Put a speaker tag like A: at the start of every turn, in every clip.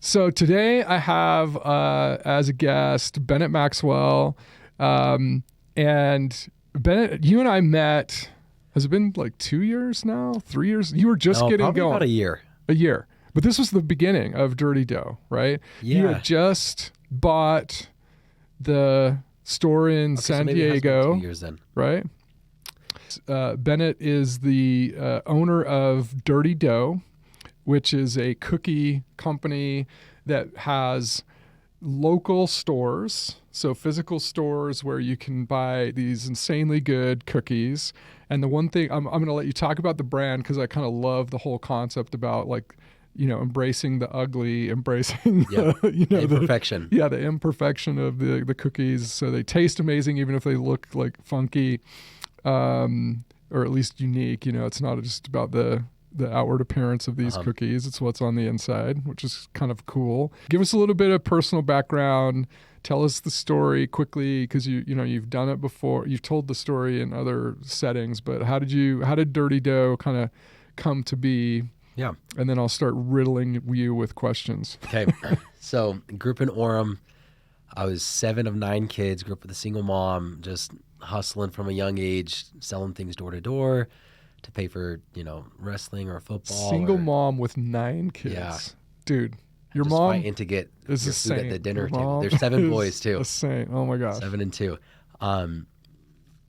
A: So today I have as a guest Bennett Maxwell, and Bennett, you and I met. Has it been like 2 years now? 3 years? You were just getting
B: probably
A: going.
B: About a year.
A: A year. But this was the beginning of Dirty Dough, right?
B: Yeah.
A: You had just bought the store in San
B: so maybe it has been
A: Diego,
B: 2 years then.
A: right? Bennett is the owner of Dirty Dough, which is a cookie company that has local stores, so physical stores where you can buy these insanely good cookies. And the one thing I'm going to let you talk about the brand, because I kind of love the whole concept about, like, you know, embracing the ugly, embracing the
B: imperfection.
A: The imperfection of the cookies, so they taste amazing even if they look like funky, or at least unique. You know, it's not just about the outward appearance of these cookies. It's what's on the inside, which is kind of cool. Give us a little bit of personal background. Tell us the story quickly, because you've done it before. You've told the story in other settings, but how did Dirty Dough kind of come to be?
B: Yeah.
A: And then I'll start riddling you with questions.
B: Okay. So grew up in Orem. I was 7 of 9 kids, grew up with a single mom, just hustling from a young age, selling things door to door to pay for, wrestling or football.
A: Single mom with 9 kids.
B: Yeah.
A: Dude, your
B: just
A: mom
B: fighting to get
A: is
B: your
A: a
B: food at
A: saint.
B: the dinner
A: Your
B: table.
A: mom
B: There's 7
A: is
B: boys too.
A: A saint. Oh my gosh.
B: 7 and 2.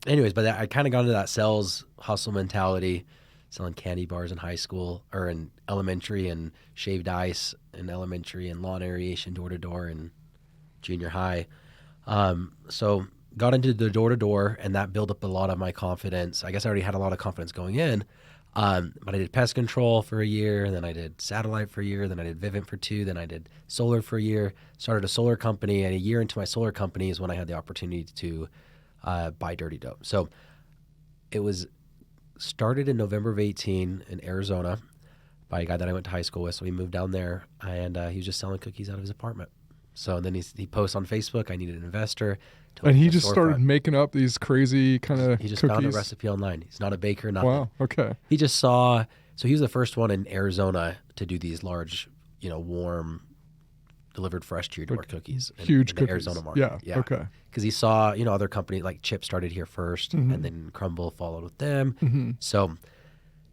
B: Anyways, but I kind of got into that sales hustle mentality, selling candy bars in high school or in elementary, and shaved ice in elementary, and lawn aeration door to door in junior high. So got into the door to door, and that built up a lot of my confidence. I guess I already had a lot of confidence going in. But I did pest control for a year, then I did satellite for a year, then I did Vivint for 2, then I did solar for a year, started a solar company, and a year into my solar company is when I had the opportunity to buy Dirty Dough. So it was started in November of 18 in Arizona by a guy that I went to high school with. So we moved down there, and he was just selling cookies out of his apartment. So then he posts on Facebook, I needed an investor.
A: And he just started making up these crazy kind of
B: He just
A: cookies.
B: found a recipe online. He's not a baker, nothing.
A: Wow, okay.
B: He just saw, so he was the first one in Arizona to do these large, warm, delivered fresh to your door cookies.
A: Huge
B: in
A: cookies.
B: the Arizona market.
A: Yeah, okay.
B: Because he saw, other companies like Chip started here first, and then Crumble followed with them. So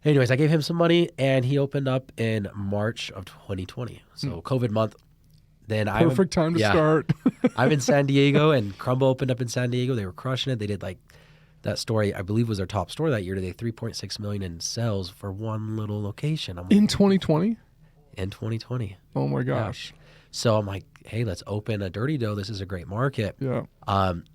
B: anyways, I gave him some money, and he opened up in March of 2020. So COVID month. Then
A: Perfect time to start.
B: I'm in San Diego, and Crumble opened up in San Diego. They were crushing it. They did that store, I believe, was their top store that year. They had $3.6 million in sales for one little location.
A: In 2020?
B: In 2020.
A: Oh my gosh.
B: Yeah. So I'm like, hey, let's open a Dirty Dough. This is a great market.
A: Yeah.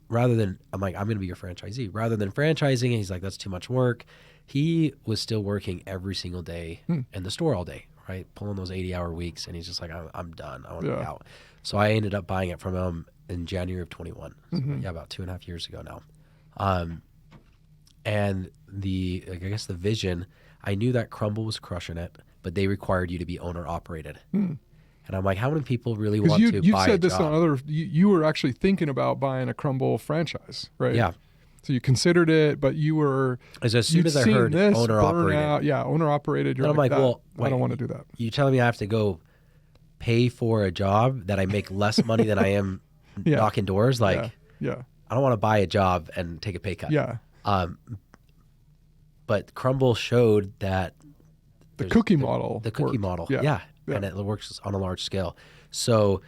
B: Rather than, I'm like, I'm going to be your franchisee. Rather than franchising, he's like, that's too much work. He was still working every single day in the store all day. Right, pulling those 80-hour weeks, and he's just like, I'm done. I want to be out. So I ended up buying it from him in January of 21. So about 2.5 years ago now. And I guess the vision, I knew that Crumble was crushing it, but they required you to be owner operated. And I'm like, how many people really want to buy a job?
A: You said this on other. You were actually thinking about buying a Crumble franchise, right?
B: Yeah.
A: So you considered it, but you were
B: as soon as I heard owner operated.
A: Owner operated. You're
B: and I'm like, well,
A: I don't want to do that.
B: You telling me I have to go pay for a job that I make less money than I am knocking doors? Like, I don't want to buy a job and take a pay cut.
A: Yeah.
B: But Crumble showed that
A: the cookie model.
B: The cookie model.
A: Yeah.
B: And it works on a large scale. So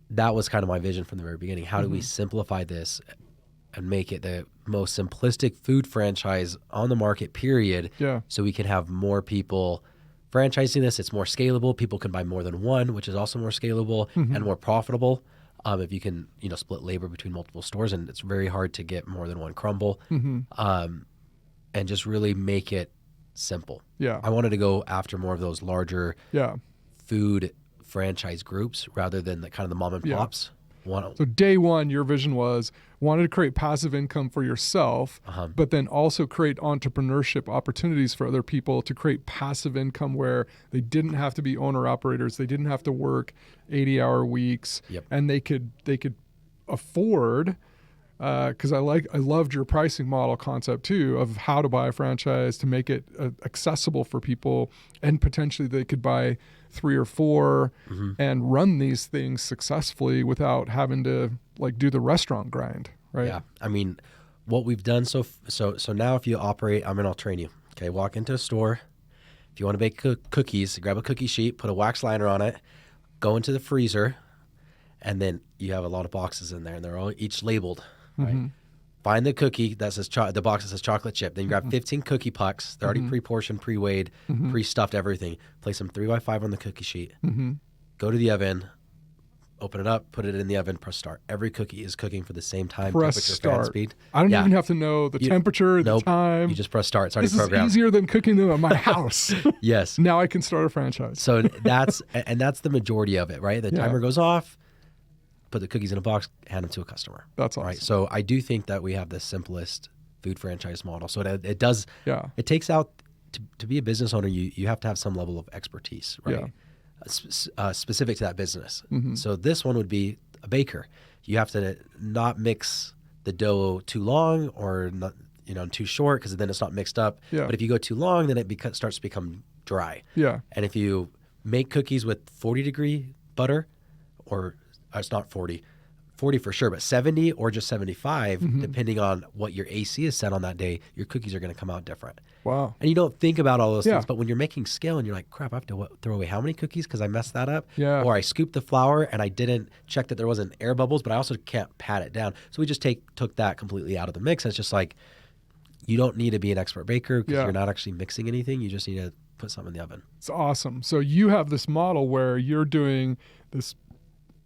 B: that was kind of my vision from the very beginning. How do we simplify this and make it the most simplistic food franchise on the market, period.
A: Yeah.
B: So we can have more people franchising this. It's more scalable. People can buy more than one, which is also more scalable and more profitable. If you can, split labor between multiple stores, and it's very hard to get more than one Crumble. And just really make it simple.
A: Yeah.
B: I wanted to go after more of those larger food franchise groups rather than the kind of the mom and pops.
A: So day one, your vision was wanted to create passive income for yourself, but then also create entrepreneurship opportunities for other people to create passive income where they didn't have to be owner operators. They didn't have to work 80-hour weeks, and they could afford. Because I loved your pricing model concept too of how to buy a franchise to make it accessible for people, and potentially they could buy 3 or 4 and run these things successfully without having to like do the restaurant grind, right?
B: Yeah. I mean, what we've done so now if you operate, I'll train you. Okay, walk into a store. If you want to bake cookies, grab a cookie sheet, put a wax liner on it, go into the freezer, and then you have a lot of boxes in there, and they're all each labeled, right? Find the cookie that says the box that says chocolate chip. Then you grab 15 cookie pucks. They're already pre-portioned, pre-weighed, pre-stuffed, everything. Place them 3x5 on the cookie sheet. Go to the oven, open it up, put it in the oven, press start. Every cookie is cooking for the same time,
A: Press
B: temperature,
A: start.
B: fan speed.
A: I don't even have to know the temperature,
B: nope.
A: the time.
B: You just press start. It's already
A: This
B: programmed.
A: is easier than cooking them at my house.
B: Yes.
A: Now I can start a franchise.
B: So that's the majority of it, right? The timer goes off, put the cookies in a box, hand them to a customer.
A: That's awesome.
B: Right. So I do think that we have the simplest food franchise model. So it does.
A: Yeah.
B: It takes out to be a business owner. You have to have some level of expertise, right?
A: Yeah.
B: Specific to that business. So this one would be a baker. You have to not mix the dough too long or not, too short, because then it's not mixed up.
A: Yeah.
B: But if you go too long, then it starts to become dry.
A: Yeah.
B: And if you make cookies with 40-degree butter, or it's not 40 for sure, but 70 or just 75, depending on what your AC is set on that day, your cookies are going to come out different.
A: Wow.
B: And you don't think about all those things, but when you're making scale and you're like, crap, I have to throw away how many cookies because I messed that up?
A: Yeah.
B: Or I scooped the flour and I didn't check that there wasn't air bubbles, but I also can't pat it down. So we just took that completely out of the mix. And it's just like, you don't need to be an expert baker because you're not actually mixing anything. You just need to put something in the oven.
A: It's awesome. So you have this model where you're doing this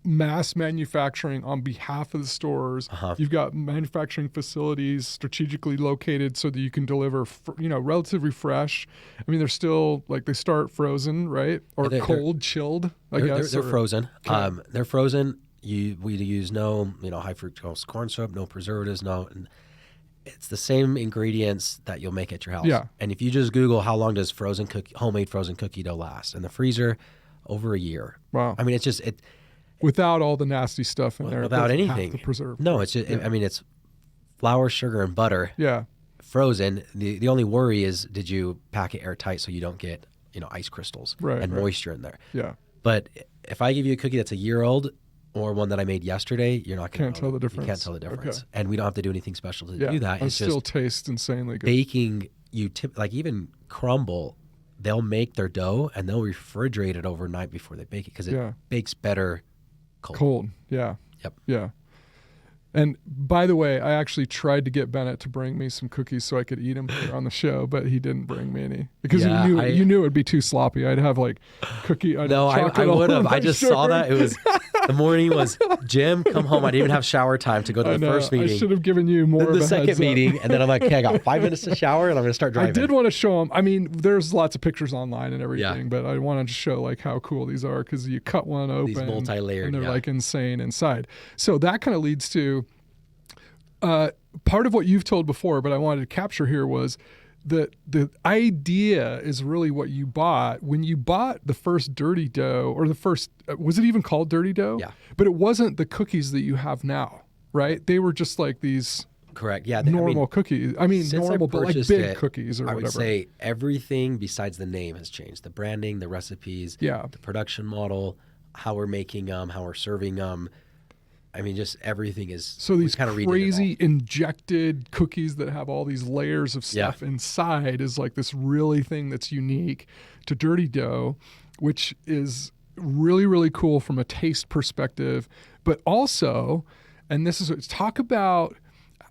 A: mass manufacturing on behalf of the stores. You've got manufacturing facilities strategically located so that you can deliver, relatively fresh. I mean, they're still like they start frozen, right? Or cold, chilled. I guess
B: they're frozen.
A: Okay.
B: They're frozen. We use no, high fructose corn syrup, no preservatives, It's the same ingredients that you'll make at your house.
A: Yeah.
B: And if you just Google how long does homemade frozen cookie dough last in the freezer, over a year.
A: Wow.
B: I mean, it's just
A: without all the nasty stuff in there.
B: Without anything.
A: Preserve.
B: No, it's just, it's flour, sugar, and butter.
A: Yeah.
B: Frozen. The only worry is, did you pack it airtight so you don't get, ice crystals and moisture in there?
A: Yeah.
B: But if I give you a cookie that's a year old or one that I made yesterday, you're not going to
A: tell the difference.
B: You can't tell the difference.
A: Okay.
B: And we don't have to do anything special to do that.
A: It
B: It's
A: still
B: just
A: tastes insanely good.
B: baking. Like even crumble, they'll make their dough and they'll refrigerate it overnight before they bake it because it bakes better cold.
A: Yeah.
B: Yep.
A: Yeah. And by the way, I actually tried to get Bennett to bring me some cookies so I could eat them here on the show, but he didn't bring me any because you knew it'd be too sloppy. I'd have like cookie.
B: No, I would have. I just saw that. It was the morning was Jim, come home. I didn't even have shower time to go to the first meeting.
A: I should have given you more.
B: Then the second meeting, and then I'm like, okay, I got 5 minutes to shower, and I'm going to start driving.
A: I did want to show them. I mean, there's lots of pictures online and everything, but I wanted to show like how cool these are because you cut one open,
B: these multi-layered,
A: and they're like insane inside. So that kind of leads to. Part of what you've told before, but I wanted to capture here was that the idea is really what you bought when you bought the first Dirty Dough, or the first, was it even called Dirty Dough?
B: Yeah.
A: But it wasn't the cookies that you have now, right? They were just like these
B: correct, yeah,
A: normal cookies. I mean, normal, but like big cookies or
B: I
A: whatever.
B: would say everything besides the name has changed. The branding, the recipes, the production model, how we're making them, how we're serving them. I mean, just everything is.
A: So these kind of crazy injected cookies that have all these layers of stuff inside is like this really thing that's unique to Dirty Dough, which is really, really cool from a taste perspective. But also, and this is, talk about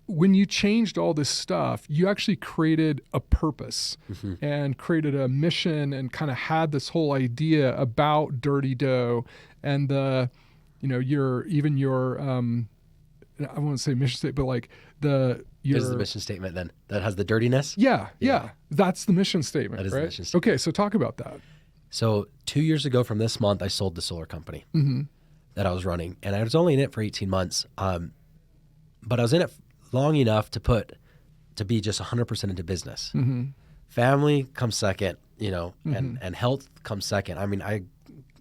A: when you changed all this stuff, you actually created a purpose and created a mission and kind of had this whole idea about Dirty Dough and the, your I won't say mission statement, but like
B: What is the mission statement then? That has the dirtiness?
A: Yeah. That's the mission statement,
B: that is
A: right?
B: The mission statement.
A: Okay, so talk about that.
B: So 2 years ago from this month, I sold the solar company that I was running. And I was only in it for 18 months. But I was in it long enough to be just 100% into business. Family comes second, and health comes second. I mean,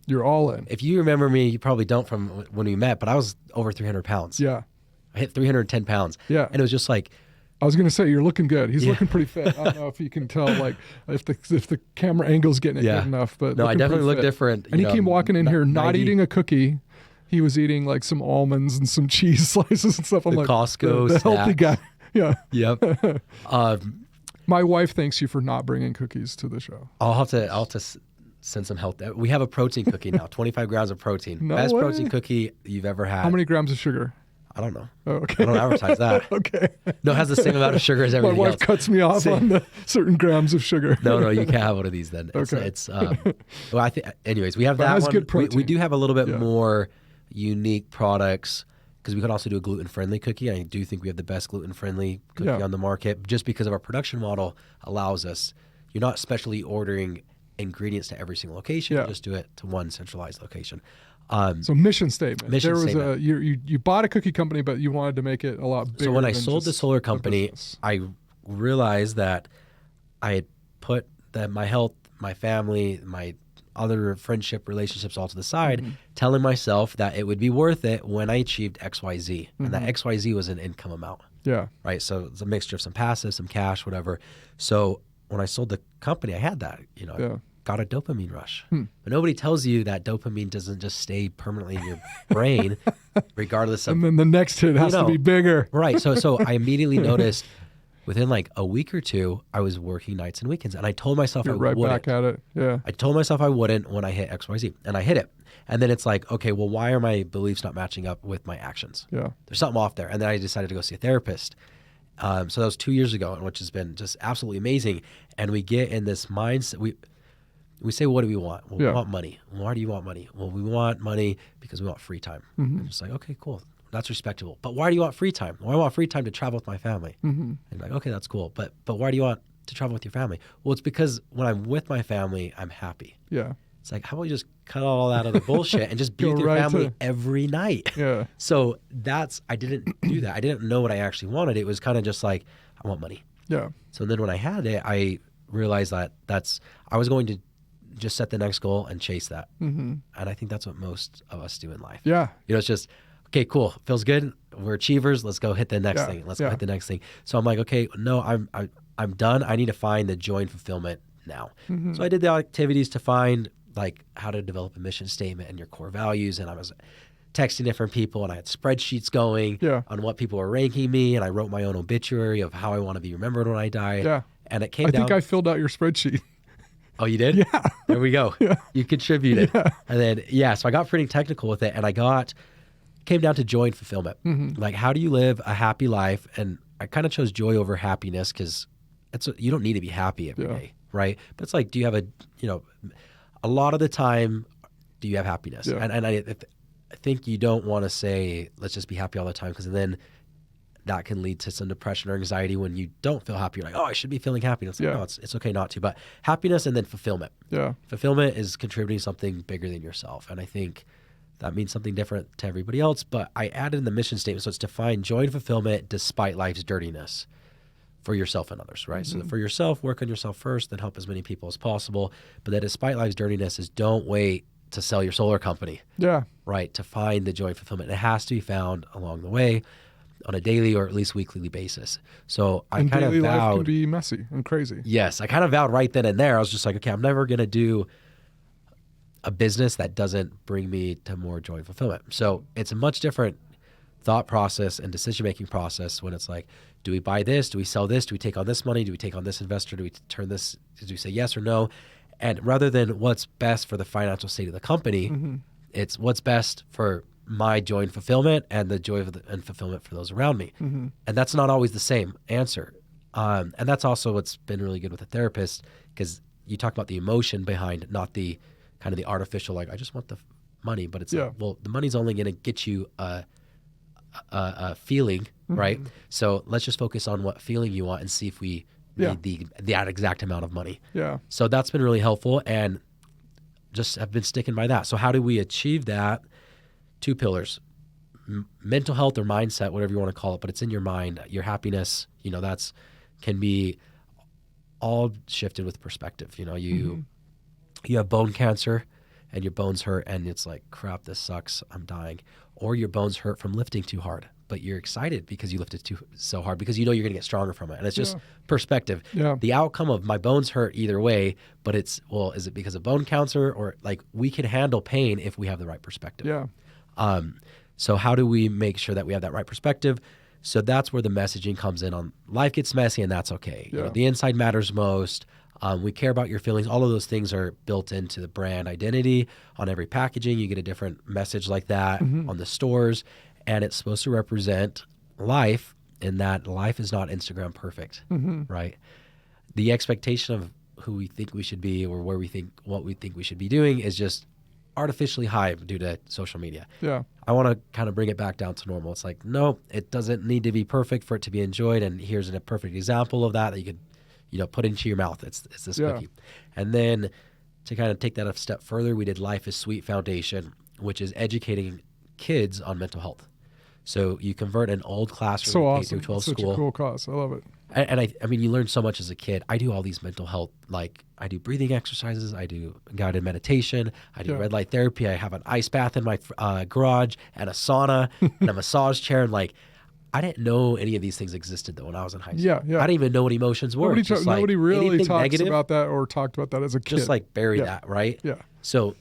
A: You're all in.
B: If you remember me, you probably don't from when we met, but I was over 300 pounds.
A: Yeah.
B: I hit 310 pounds.
A: Yeah.
B: And it was just like,
A: I was gonna say you're looking good. He's looking pretty fit. I don't know if you can tell, like if the camera angle's getting it good enough, but
B: no, I definitely look different.
A: And he came walking in here, not eating a cookie. He was eating like some almonds and some cheese slices and stuff. I'm like,
B: Costco
A: the healthy guy. Yeah.
B: Yep.
A: My wife thanks you for not bringing cookies to the show.
B: I'll have to send some help. We have a protein cookie now, 25 grams of protein.
A: No
B: Best
A: way.
B: Protein cookie you've ever had.
A: How many grams of sugar?
B: I don't know.
A: Oh, okay.
B: I don't advertise that.
A: Okay.
B: No, it has the same amount of sugar as everything
A: My wife
B: else.
A: cuts me off on the certain grams of sugar.
B: No, you can't have one of these then.
A: Okay.
B: Well, I think, anyways, we have
A: But it
B: that
A: has
B: one.
A: good protein.
B: We do have a little bit more unique products because we can also do a gluten-friendly cookie. I do think we have the best gluten-friendly cookie on the market just because of our production model allows us. You're not specially ordering ingredients to every single location. You just do it to one centralized location.
A: So mission statement.
B: Mission
A: there was
B: statement.
A: You bought a cookie company, but you wanted to make it a lot bigger.
B: So when I
A: than
B: sold the
A: just
B: solar
A: a
B: company,
A: business.
B: I realized that I had put my health, my family, my other friendship relationships all to the side, telling myself that it would be worth it when I achieved XYZ. And that XYZ was an income amount.
A: Yeah.
B: Right. So it's a mixture of some passive, some cash, whatever. So when I sold the company, I had that, got a dopamine rush. But nobody tells you that dopamine doesn't just stay permanently in your brain, regardless of.
A: And then the next hit has to be bigger.
B: Right. So I immediately noticed within like a week or two, I was working nights and weekends. And I told myself I wouldn't.
A: Back at it. Yeah.
B: I told myself I wouldn't when I hit XYZ. And I hit it. And then it's like, okay, well, why are my beliefs not matching up with my actions?
A: Yeah.
B: There's something off there. And then I decided to go see a therapist. So that was 2 years ago, which has been just absolutely amazing. And we get in this mindset. We say, what do we want? Well, we want money. Why do you want money? Well, we want money because we want free time. And it's like, okay, cool. That's respectable. But why do you want free time? Well, I want free time to travel with my family. And you're like, okay, that's cool. But why do you want to travel with your family? Well, it's because when I'm with my family, I'm happy.
A: Yeah.
B: It's like, how about you just cut all out of the bullshit and just be with your family every night?
A: Yeah.
B: So I didn't do that. I didn't know what I actually wanted. It was kind of just like, I want money.
A: Yeah.
B: So then when I had it, I realized that I was going to just set the next goal and chase that. And I think that's what most of us do in life.
A: Yeah.
B: It's just, okay, cool. Feels good. We're achievers. Let's go hit the next thing. Let's go hit the next thing. So I'm like, okay, no, I'm done. I need to find the joy and fulfillment now. So I did the activities to find like how to develop a mission statement and your core values. And I was texting different people and I had spreadsheets going on what people were ranking me. And I wrote my own obituary of how I want to be remembered when I die.
A: Yeah.
B: And it came down.
A: I think I filled out your spreadsheet.
B: Oh, you did?
A: Yeah.
B: There we go.
A: Yeah.
B: You contributed.
A: Yeah.
B: And then, so I got pretty technical with it and came down to joy and fulfillment. Like, how do you live a happy life? And I kind of chose joy over happiness because you don't need to be happy every day, right? But it's like, do you have a lot of the time, do you have happiness?
A: Yeah.
B: And I think you don't want to say, let's just be happy all the time because then that can lead to some depression or anxiety when you don't feel happy. You're like, oh, I should be feeling happy. And it's like, no, it's okay not to. But happiness and then fulfillment.
A: Yeah.
B: Fulfillment is contributing something bigger than yourself. And I think that means something different to everybody else. But I added in the mission statement. So it's to find joy and fulfillment despite life's dirtiness for yourself and others, right? So for yourself, work on yourself first, then help as many people as possible. But that despite life's dirtiness is don't wait to sell your solar company.
A: Yeah.
B: Right? To find the joy and fulfillment. It has to be found along the way on a daily or at least weekly basis. So I kind of
A: vowed. Life can
B: vowed.
A: be messy and crazy.
B: Yes. I kind of vowed right then and there. I was just like, okay, I'm never going to do a business that doesn't bring me to more joy and fulfillment. So it's a much different thought process and decision-making process when it's like, do we buy this? Do we sell this? Do we take on this money? Do we take on this investor? Do we turn this? Do we say yes or no? And rather than what's best for the financial state of the company, it's what's best for my joy and fulfillment and the joy and fulfillment for those around me. And that's not always the same answer. And that's also what's been really good with a therapist because you talk about the emotion behind, not the kind of the artificial, like, I just want the money, but it's like, well, the money's only going to get you a feeling, right? So let's just focus on what feeling you want and see if we need that exact amount of money.
A: Yeah.
B: So that's been really helpful and just have been sticking by that. So how do we achieve that? 2 pillars, mental health or mindset, whatever you want to call it, but it's in your mind, your happiness, that's can be all shifted with perspective. You have bone cancer and your bones hurt and it's like, crap, this sucks, I'm dying. Or your bones hurt from lifting too hard, but you're excited because you lifted so hard because you know you're going to get stronger from it. And it's just perspective.
A: Yeah.
B: The outcome of my bones hurt either way, but it's, well, is it because of bone cancer, or like we can handle pain if we have the right perspective.
A: Yeah.
B: So how do we make sure that we have that right perspective? So that's where the messaging comes in on life gets messy and that's okay.
A: Yeah.
B: You know, the inside matters most. We care about your feelings. All of those things are built into the brand identity. On every packaging, you get a different message like that on the stores. And it's supposed to represent life, in that life is not Instagram perfect, right? The expectation of who we think we should be or what we think we should be doing is just artificially high due to social media.
A: Yeah.
B: I want to kind of bring it back down to normal. It's like, no, it doesn't need to be perfect for it to be enjoyed. And here's a perfect example of that you could, put into your mouth. It's this cookie. And then to kind of take that a step further, we did Life is Sweet Foundation, which is educating kids on mental health. So you convert an old classroom,
A: So
B: K
A: awesome.
B: through 12
A: Such
B: school.
A: a cool cause. I love it.
B: And I mean, you learn so much as a kid. I do all these mental health, like I do breathing exercises, I do guided meditation, I do red light therapy, I have an ice bath in my garage and a sauna and a massage chair. And like, I didn't know any of these things existed though when I was in high school.
A: Yeah.
B: I didn't even know what emotions were.
A: Nobody really talks
B: negative,
A: about that or talked about that as a kid.
B: just like bury that, right?
A: Yeah.
B: So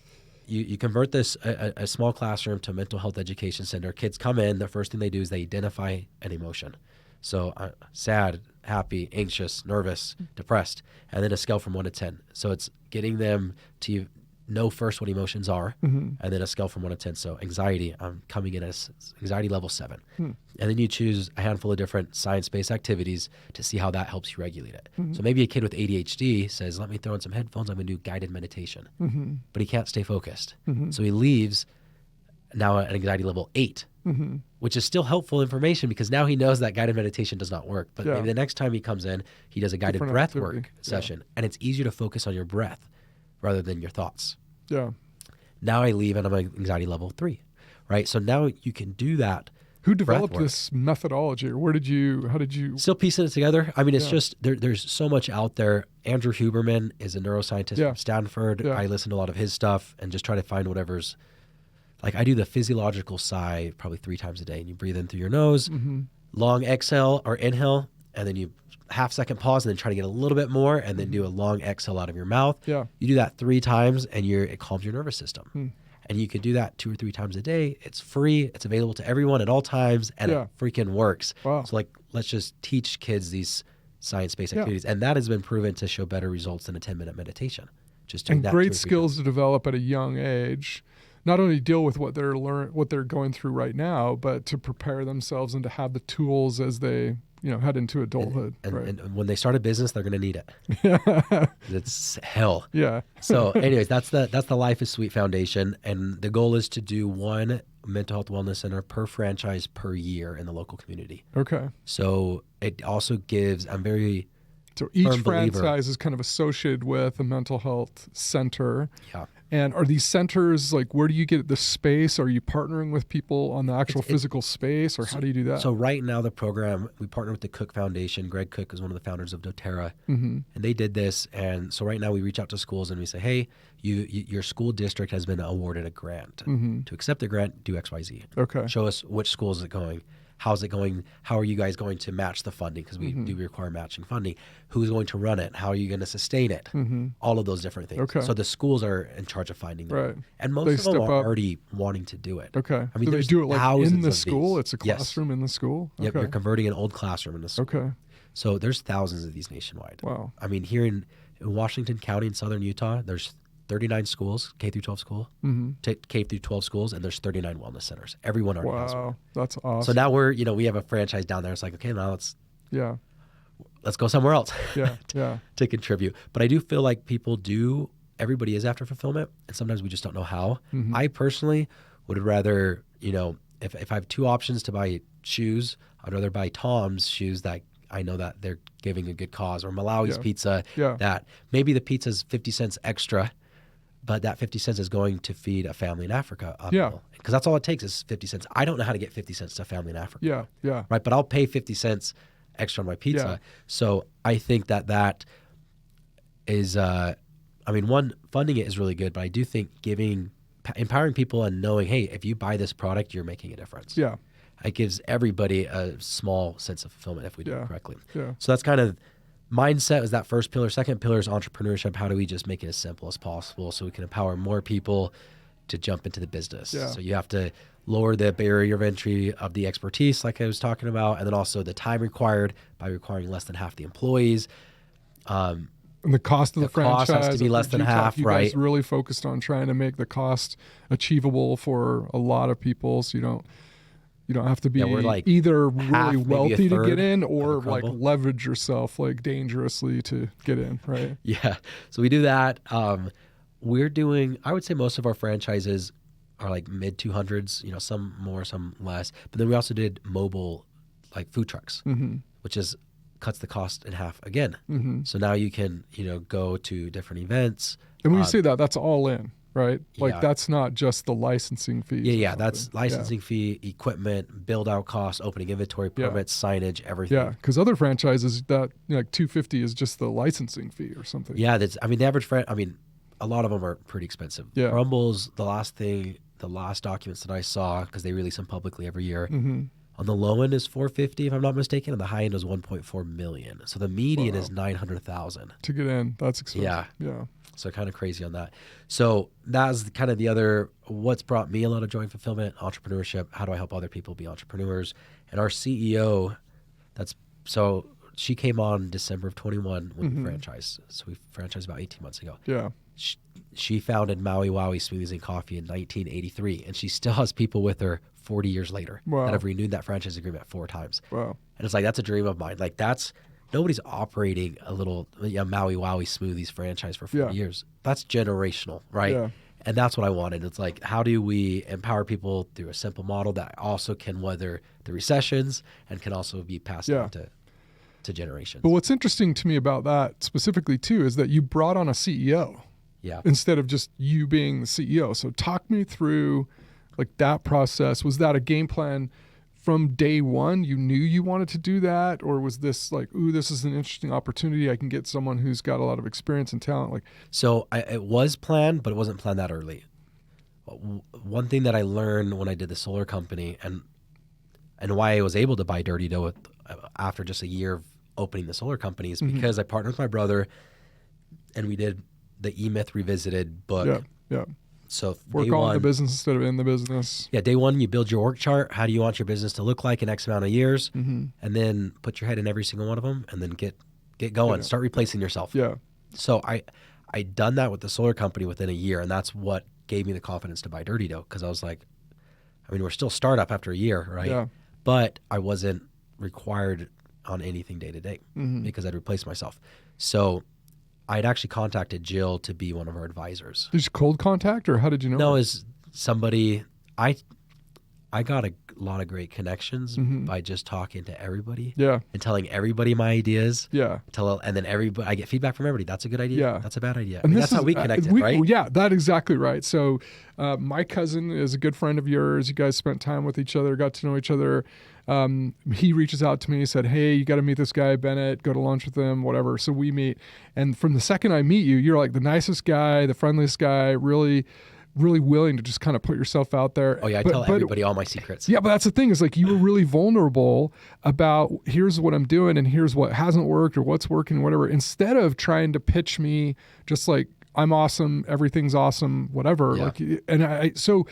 B: you convert this, a small classroom, to a mental health education center. Kids come in, the first thing they do is they identify an emotion. So sad, happy, anxious, nervous, depressed, and then a scale from 1 to 10. So it's getting them to know first what emotions are, and then a scale from 1 to 10. So anxiety, I'm coming in as anxiety level 7. And then you choose a handful of different science-based activities to see how that helps you regulate it. So maybe a kid with ADHD says, let me throw in some headphones, I'm going to do guided meditation. But he can't stay focused. So he leaves now at anxiety level 8, which is still helpful information because now he knows that guided meditation does not work. But maybe the next time he comes in, he does a guided
A: Different
B: breath
A: activity.
B: work session. And it's easier to focus on your breath rather than your thoughts.
A: Yeah.
B: Now I leave and I'm at anxiety level 3, right? So now you can do that.
A: Who developed this methodology, or how did you?
B: Still piecing it together. I mean, it's just, there's so much out there. Andrew Huberman is a neuroscientist from Stanford. I listen to a lot of his stuff and just try to find whatever's, like I do the physiological sigh probably 3 times a day, and you breathe in through your nose, long exhale or inhale, and then you half-second pause and then try to get a little bit more, and then do a long exhale out of your mouth.
A: Yeah.
B: You do that 3 times and it calms your nervous system. And you can do that 2 or 3 times a day. It's free. It's available to everyone at all times, and it freaking works.
A: Wow.
B: So like, let's just teach kids these science-based activities. And that has been proven to show better results than a 10-minute meditation. Just doing that.
A: Great skills to develop at a young age. Not only deal with what they're going through right now, but to prepare themselves and to have the tools as they head into adulthood.
B: And when they start a business, they're going to need it. It's hell.
A: Yeah.
B: So anyways, that's the Life is Sweet Foundation. And the goal is to do 1 mental health wellness center per franchise per year in the local community.
A: Okay.
B: So it also gives,
A: so each franchise is kind of associated with a mental health center.
B: Yeah.
A: And are these centers, like, where do you get the space? Are you partnering with people on the actual physical space, or how do you do that?
B: So right now the program, we partner with the Cook Foundation. Greg Cook is one of the founders of doTERRA. And they did this. And so right now we reach out to schools and we say, hey, your school district has been awarded a grant. To accept the grant, do X, Y, Z.
A: Okay.
B: Show us which school is it going. How's it going? How are you guys going to match the funding? Because we do require matching funding. Who's going to run it? How are you going to sustain it? All of those different things.
A: Okay.
B: So the schools are in charge of finding them.
A: Right.
B: And most of them are already wanting to do it.
A: Okay.
B: I mean,
A: do they do it like in the school?
B: These.
A: It's a classroom in the school?
B: Yep. You're converting an old classroom into school.
A: Okay.
B: So there's thousands of these nationwide.
A: Wow.
B: I mean, here in Washington County in southern Utah, there's 39 schools, K through 12 school, K through 12 schools, and there's 39 wellness centers. Everyone already has one.
A: Wow, that's awesome.
B: So now we have a franchise down there. It's like, okay, now let's go somewhere else to contribute. But I do feel like everybody is after fulfillment, and sometimes we just don't know how. I personally would rather, if I have 2 options to buy shoes, I'd rather buy Tom's shoes that I know that they're giving a good cause, or Malawi's pizza, that maybe the pizza's 50 cents extra, but that 50 cents is going to feed a family in Africa. Because that's all it takes is 50 cents. I don't know how to get 50 cents to a family in Africa.
A: Yeah.
B: Right. But I'll pay 50 cents extra on my pizza. So I think that is, I mean, one, funding it is really good, but I do think empowering people and knowing, hey, if you buy this product, you're making a difference.
A: Yeah.
B: It gives everybody a small sense of fulfillment if we do it correctly.
A: Yeah.
B: So that's kind of mindset is that first pillar. Second pillar is entrepreneurship. How do we just make it as simple as possible so we can empower more people to jump into the business?
A: Yeah.
B: So you have to lower the barrier of entry of the expertise, like I was talking about, and then also the time required by requiring less than half the employees.
A: And the cost of the franchise
B: has to be less than half,
A: you
B: right?
A: guys really focused on trying to make the cost achievable for a lot of people, so you don't have to be like either really wealthy to get in or like leverage yourself like dangerously to get in, right?
B: Yeah. So we do that. We're doing, I would say most of our franchises are like mid 200s, some more, some less. But then we also did mobile like food trucks, which cuts the cost in half again. So now you can, go to different events.
A: And when you say that, that's all in, right? Like that's not just the licensing fees.
B: Yeah. That's licensing fee, equipment, build out costs, opening inventory, permits, signage, everything.
A: Yeah. Because other franchises that like $250 is just the licensing fee or something.
B: Yeah. The average a lot of them are pretty expensive.
A: Yeah.
B: Rumbles, the last documents that I saw, because they release them publicly every year, on the low end is $450 if I'm not mistaken, and the high end is $1.4 million. So the median is $900,000
A: to get in. That's expensive.
B: Yeah. So kind of crazy on that. So that's kind of the other, what's brought me a lot of joy and fulfillment, entrepreneurship. How do I help other people be entrepreneurs? And our CEO, so she came on December of 21 when we franchised. So we franchised about 18 months ago.
A: Yeah.
B: She founded Maui Wowie Smoothies and Coffee in 1983, and she still has people with her 40 years later that have renewed that franchise agreement 4 times.
A: Wow.
B: And it's like, that's a dream of mine. Like nobody's operating a little Maui Wowie Smoothies franchise for 40 years. That's generational, right? Yeah. And that's what I wanted. It's like, how do we empower people through a simple model that also can weather the recessions and can also be passed on to generations?
A: But what's interesting to me about that specifically too is that you brought on a CEO.
B: Yeah.
A: Instead of just you being the CEO. So talk me through like that process. Was that a game plan from day one? You knew you wanted to do that? Or was this like, ooh, this is an interesting opportunity. I can get someone who's got a lot of experience and talent.
B: So it was planned, but it wasn't planned that early. One thing that I learned when I did the solar company and why I was able to buy Dirty Dough after just a year of opening the solar company is because I partnered with my brother and we did the E-Myth Revisited book.
A: Yeah.
B: So
A: work on the business instead of in the business.
B: Yeah. Day one, you build your org chart. How do you want your business to look like in X amount of years? And then put your head in every single one of them and then get going. Start replacing yourself.
A: Yeah.
B: So I done that with the solar company within a year, and that's what gave me the confidence to buy Dirty Dough, because I was like, we're still startup after a year, right?
A: Yeah.
B: But I wasn't required on anything day to day because I'd replaced myself. So I'd actually contacted Jill to be one of our advisors.
A: Did you cold contact, or how did you know?
B: No, is somebody I got a lot of great connections by just talking to everybody.
A: Yeah.
B: And telling everybody my ideas.
A: Yeah.
B: And then I get feedback from everybody. That's a good idea.
A: Yeah.
B: That's a bad idea.
A: And
B: that's how we connected, right?
A: Yeah, that's exactly right. So my cousin is a good friend of yours. You guys spent time with each other, got to know each other. He reaches out to me, said, hey, you got to meet this guy, Bennett, go to lunch with him, whatever. So we meet. And from the second I meet you, you're like the nicest guy, the friendliest guy, really, really willing to just kind of put yourself out there.
B: Oh yeah, I tell everybody all my secrets.
A: Yeah, but that's the thing is like you were really vulnerable about here's what I'm doing and here's what hasn't worked or what's working, whatever, instead of trying to pitch me just like I'm awesome, everything's awesome, whatever.
B: Yeah.
A: Like, and so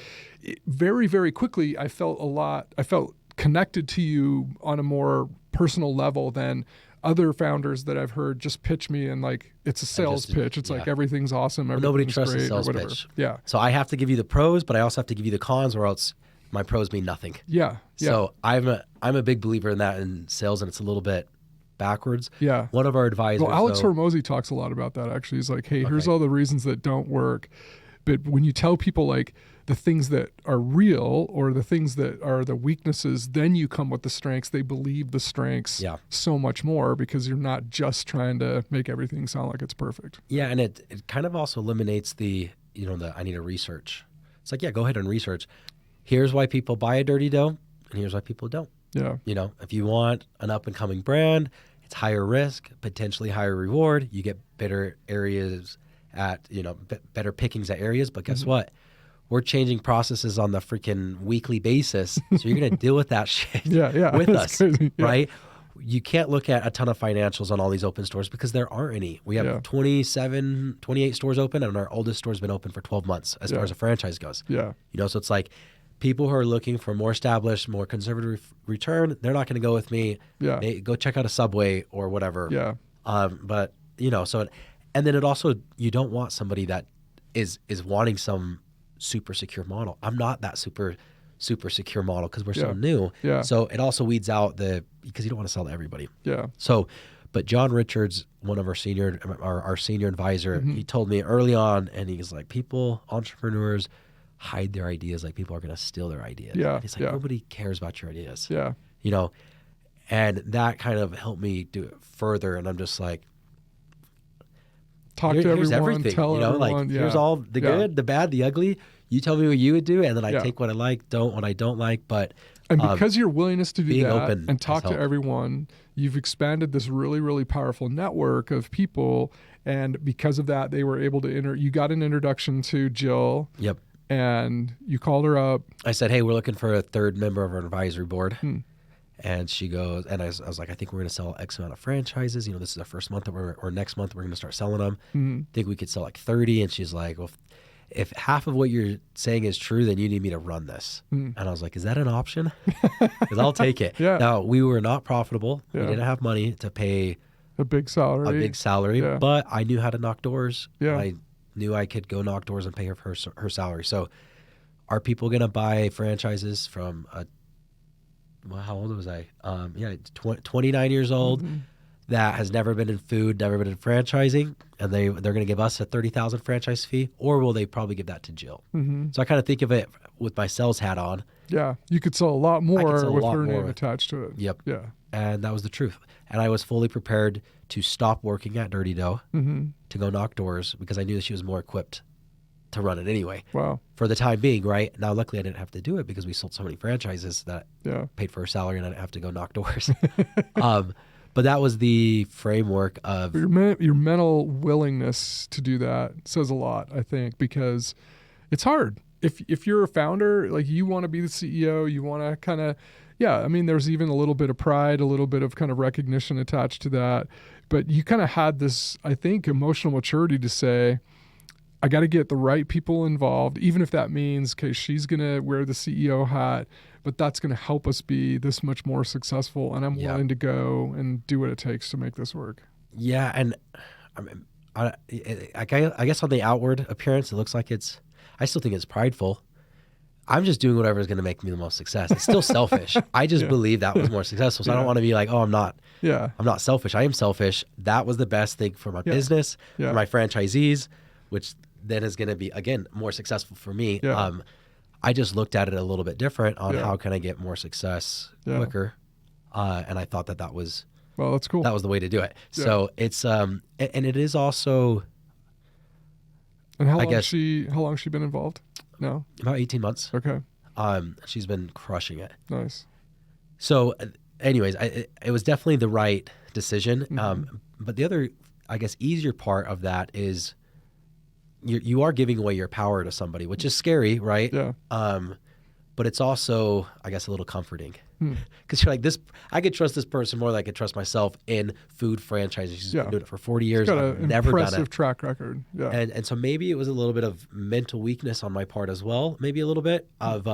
A: very, very quickly I felt connected to you on a more personal level than other founders that I've heard just pitch me and like it's a sales pitch. It's like everything's awesome.
B: Nobody trusts a sales pitch.
A: Yeah.
B: So I have to give you the pros, but I also have to give you the cons, or else my pros mean nothing.
A: Yeah.
B: So I'm a big believer in that in sales, and it's a little bit backwards.
A: Yeah.
B: One of our advisors.
A: Well, Alex Hormozy talks a lot about that actually. He's like, hey, here's all the reasons that don't work. But when you tell people like the things that are real or the things that are the weaknesses, then you come with the strengths. They believe the strengths so much more because you're not just trying to make everything sound like it's perfect.
B: Yeah, and it kind of also eliminates the I need to research. It's like, yeah, go ahead and research. Here's why people buy a Dirty Dough, and here's why people don't.
A: Yeah.
B: If you want an up-and-coming brand, it's higher risk, potentially higher reward. You get better areas at, better pickings at areas. But guess what? We're changing processes on the freaking weekly basis. So you're going to deal with that shit with us, right? You can't look at a ton of financials on all these open stores because there aren't any. We have 28 stores open, and our oldest store's been open for 12 months as far as a franchise goes.
A: Yeah.
B: So it's like people who are looking for more established, more conservative return, they're not going to go with me.
A: Yeah.
B: They go check out a Subway or whatever.
A: Yeah.
B: But, and then it also, you don't want somebody that is wanting some super secure model. I'm not that super secure model because we're so new.
A: Yeah.
B: So it also weeds out because you don't want to sell to everybody.
A: Yeah.
B: So, but John Richards, one of our senior advisor, he told me early on, and he's like, entrepreneurs hide their ideas like people are going to steal their ideas.
A: Yeah.
B: He's like, nobody cares about your ideas.
A: Yeah.
B: And that kind of helped me do it further. And I'm just like,
A: talk to everyone,
B: everything,
A: tell everyone.
B: Here's all the good, the bad, the ugly. You tell me what you would do, and then I take what I like, what I don't like. But
A: because your willingness to do that
B: open
A: and talk to everyone, you've expanded this really, really powerful network of people. And because of that, they were able to you got an introduction to Jill.
B: Yep.
A: And you called her up.
B: I said, hey, we're looking for a third member of our advisory board. And she goes, and I was like, I think we're going to sell X amount of franchises. This is our first month or next month we're going to start selling them. Think we could sell like 30. And she's like, well, if half of what you're saying is true, then you need me to run this. And I was like, is that an option? Because I'll take it. Now, we were not profitable. We didn't have money to pay
A: a big salary.
B: But I knew how to knock doors.
A: Yeah.
B: I knew I could go knock doors and pay her salary. So are people going to buy franchises from how old was I? 29 years old that has never been in food, never been in franchising, and they're going to give us a $30,000 franchise fee, or will they probably give that to Jill? So I kind of think of it with my sales hat on.
A: Yeah, you could sell a lot more with her name attached to it.
B: Yep.
A: Yeah.
B: And that was the truth. And I was fully prepared to stop working at Dirty Dough to go knock doors because I knew that she was more equipped to run it anyway.
A: Wow.
B: For the time being, right? Now, luckily, I didn't have to do it because we sold so many franchises that paid for her salary and I didn't have to go knock doors. But that was the framework of...
A: Your mental willingness to do that says a lot, I think, because it's hard. If you're a founder, like you want to be the CEO, you want to kind of... Yeah, I mean, there's even a little bit of pride, a little bit of kind of recognition attached to that. But you kind of had this, I think, emotional maturity to say, I got to get the right people involved, even if that means, okay, she's going to wear the CEO hat, but that's going to help us be this much more successful. And I'm willing to go and do what it takes to make this work.
B: Yeah. And I mean, I guess on the outward appearance, it looks like I still think it's prideful. I'm just doing whatever is going to make me the most success. It's still selfish. I just believe that was more successful. So I don't want to be like, oh, I'm not selfish. I am selfish. That was the best thing for my business, for my franchisees, which then is going to be, again, more successful for me. I just looked at it a little bit different on how can I get more success quicker. And I thought that was,
A: well, that's cool.
B: That was the way to do it. Yeah. So it's, and it is also,
A: and how long has she been involved? No,
B: about 18 months.
A: Okay.
B: She's been crushing it.
A: Nice.
B: So anyways, it was definitely the right decision. But the other, I guess, easier part of that is you are giving away your power to somebody, which is scary, right?
A: Yeah.
B: But it's also, I guess, a little comforting because you're like, I could trust this person more than I could trust myself in food franchises. She's been doing it for 40 years. I've never done it.
A: Impressive track record. Yeah.
B: And so maybe it was a little bit of mental weakness on my part as well. Maybe a little bit of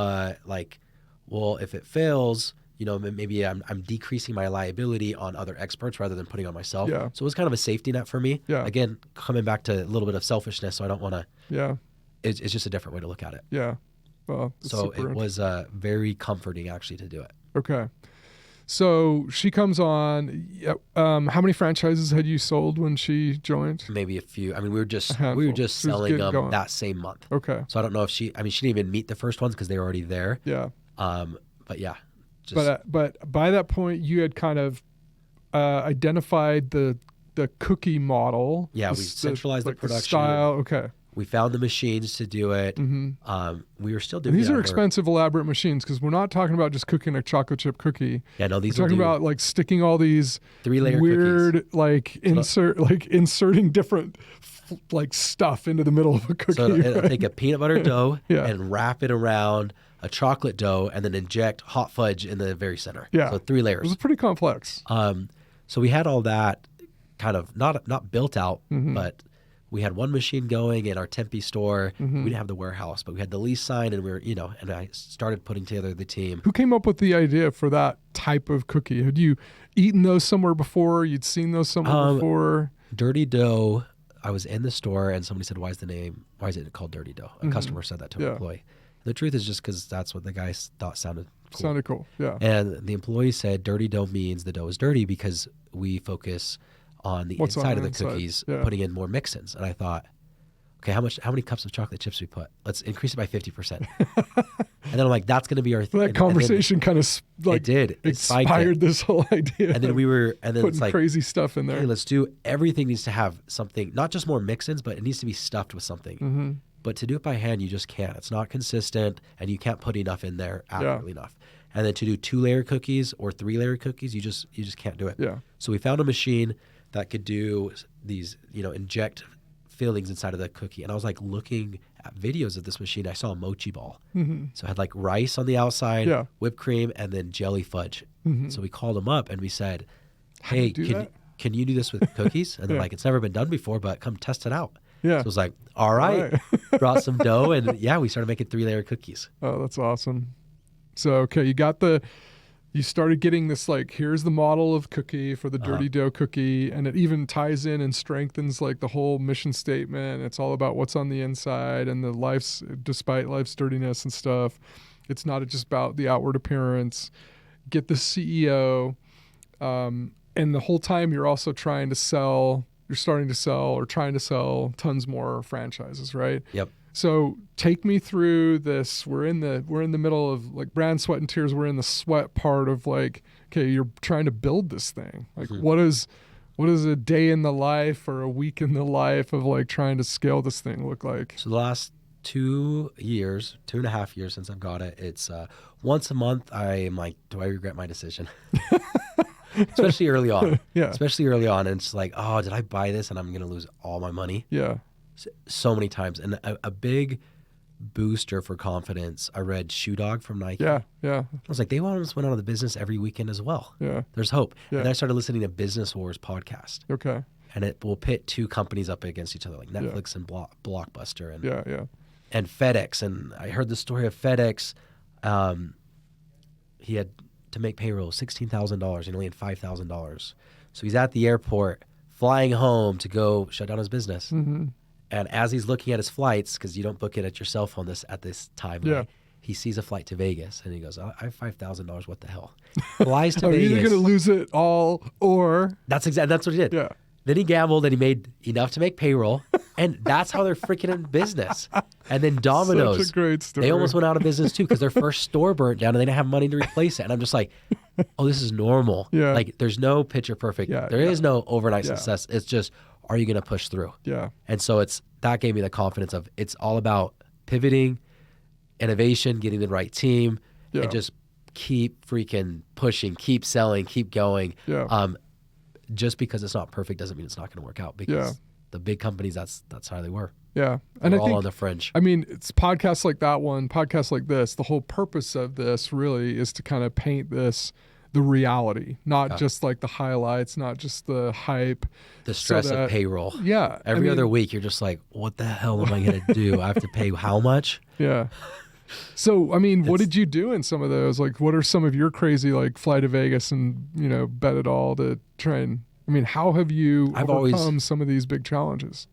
B: like, well, if it fails, maybe I'm decreasing my liability on other experts rather than putting on myself.
A: Yeah.
B: So it was kind of a safety net for me.
A: Yeah.
B: Again, coming back to a little bit of selfishness. So I don't want to.
A: Yeah.
B: It's just a different way to look at it.
A: Yeah. Well,
B: so it was very comforting actually to do it.
A: Okay. So she comes on. How many franchises had you sold when she joined?
B: Maybe a few. I mean, we were just selling them that same month.
A: Okay.
B: So I don't know if she didn't even meet the first ones because they were already there.
A: Yeah.
B: But yeah.
A: But by that point, you had kind of identified the cookie model.
B: Yeah, we centralized the production.
A: The style. Okay.
B: We found the machines to do it. We were still doing.
A: These are expensive, elaborate machines because we're not talking about just cooking a chocolate chip cookie.
B: Yeah, no, these
A: we're talking about like sticking all these
B: 3-layer
A: weird
B: cookies.
A: inserting different like stuff into the middle of a cookie.
B: So it'll take a peanut butter dough
A: Yeah.
B: and wrap it around a chocolate dough and then inject hot fudge in the very center.
A: Yeah.
B: So 3 layers.
A: It was pretty complex.
B: So we had all that kind of not built out,
A: Mm-hmm.
B: but we had one machine going in our Tempe store.
A: Mm-hmm.
B: We didn't have the warehouse, but we had the lease signed, and we were, and I started putting together the team.
A: Who came up with the idea for that type of cookie? Had you eaten those somewhere before? You'd seen those somewhere before?
B: Dirty dough. I was in the store and somebody said, why is it called dirty dough? A customer said that to an employee. The truth is just because that's what the guy thought sounded cool.
A: Sounded cool, yeah.
B: And the employee said dirty dough means the dough is dirty because we focus on the inside of the cookies, putting in more mix-ins. And I thought, okay, how many cups of chocolate chips we put? Let's increase it by 50%. And then I'm like, that's going to be our thing.
A: That conversation kind of like inspired this whole idea.
B: And then
A: putting
B: it's like
A: crazy stuff in there.
B: Hey, let's do everything needs to have something, not just more mix-ins, but it needs to be stuffed with something.
A: Mm-hmm.
B: But to do it by hand, you just can't. It's not consistent, and you can't put enough in there accurately enough. And then to do 2-layer cookies or 3-layer cookies, you just can't do it.
A: Yeah.
B: So we found a machine that could do these, inject fillings inside of the cookie. And I was like looking at videos of this machine. I saw a mochi ball.
A: Mm-hmm.
B: So it had like rice on the outside, whipped cream, and then jelly fudge.
A: Mm-hmm.
B: So we called them up and we said, hey, can you do this with cookies? And they're like, it's never been done before, but come test it out.
A: Yeah.
B: So I was like, all right. Brought some dough and we started making 3-layer cookies.
A: Oh, that's awesome. So, okay, you started getting this, like, here's the model of cookie for the dirty dough cookie, and it even ties in and strengthens like the whole mission statement. It's all about what's on the inside and despite life's dirtiness and stuff. It's not just about the outward appearance. Get the CEO. And the whole time you're also trying to sell tons more franchises, right?
B: Yep.
A: So take me through this. We're in the middle of like brand sweat and tears. We're in the sweat part of like, okay, you're trying to build this thing. Like what is a day in the life or a week in the life of like trying to scale this thing look like?
B: So the last 2.5 years since I've got it, it's once a month I am like, do I regret my decision? Especially early on.
A: Yeah.
B: Especially early on. And it's like, oh, did I buy this and I'm going to lose all my money?
A: Yeah.
B: So many times. And a big booster for confidence, I read Shoe Dog from Nike.
A: Yeah. Yeah.
B: I was like, they almost went out of the business every weekend as well.
A: Yeah.
B: There's hope.
A: Yeah.
B: And then I started listening to Business Wars podcast.
A: Okay.
B: And it will pit 2 companies up against each other, like Netflix and Blockbuster and and FedEx. And I heard the story of FedEx. He had to make payroll $16,000 and only had $5,000. So he's at the airport flying home to go shut down his business.
A: Mm-hmm.
B: And as he's looking at his flights, because you don't book it at your cell phone at this time, he sees a flight to Vegas and he goes, I have $5,000. What the hell? Flies to Vegas.
A: You're either going to lose it all or...
B: That's what he did.
A: Yeah.
B: Then he gambled and he made enough to make payroll. And that's how they're freaking in business. And then Domino's,
A: Such a great story.
B: they almost went out of business too because their first store burnt down and they didn't have money to replace it. And I'm just like, oh, this is normal.
A: Yeah.
B: Like there's no picture perfect. There is no overnight success. It's just, are you going to push through?
A: Yeah.
B: And so that gave me the confidence of it's all about pivoting, innovation, getting the right team, and just keep freaking pushing, keep selling, keep going.
A: Yeah.
B: Just because it's not perfect doesn't mean it's not going to work out because the big companies, that's how they were.
A: Yeah.
B: And all on the fringe.
A: I mean, it's podcasts like that one, podcasts like this, the whole purpose of this really is to kind of paint the reality, not just like the highlights, not just the hype.
B: The stress of payroll.
A: Yeah.
B: Every other week, you're just like, what the hell am I going to do? I have to pay how much?
A: Yeah. So, I mean, what did you do in some of those? Like, what are some of your crazy, like, fly to Vegas and, bet it all to try and, I mean, how have you overcome some of these big challenges?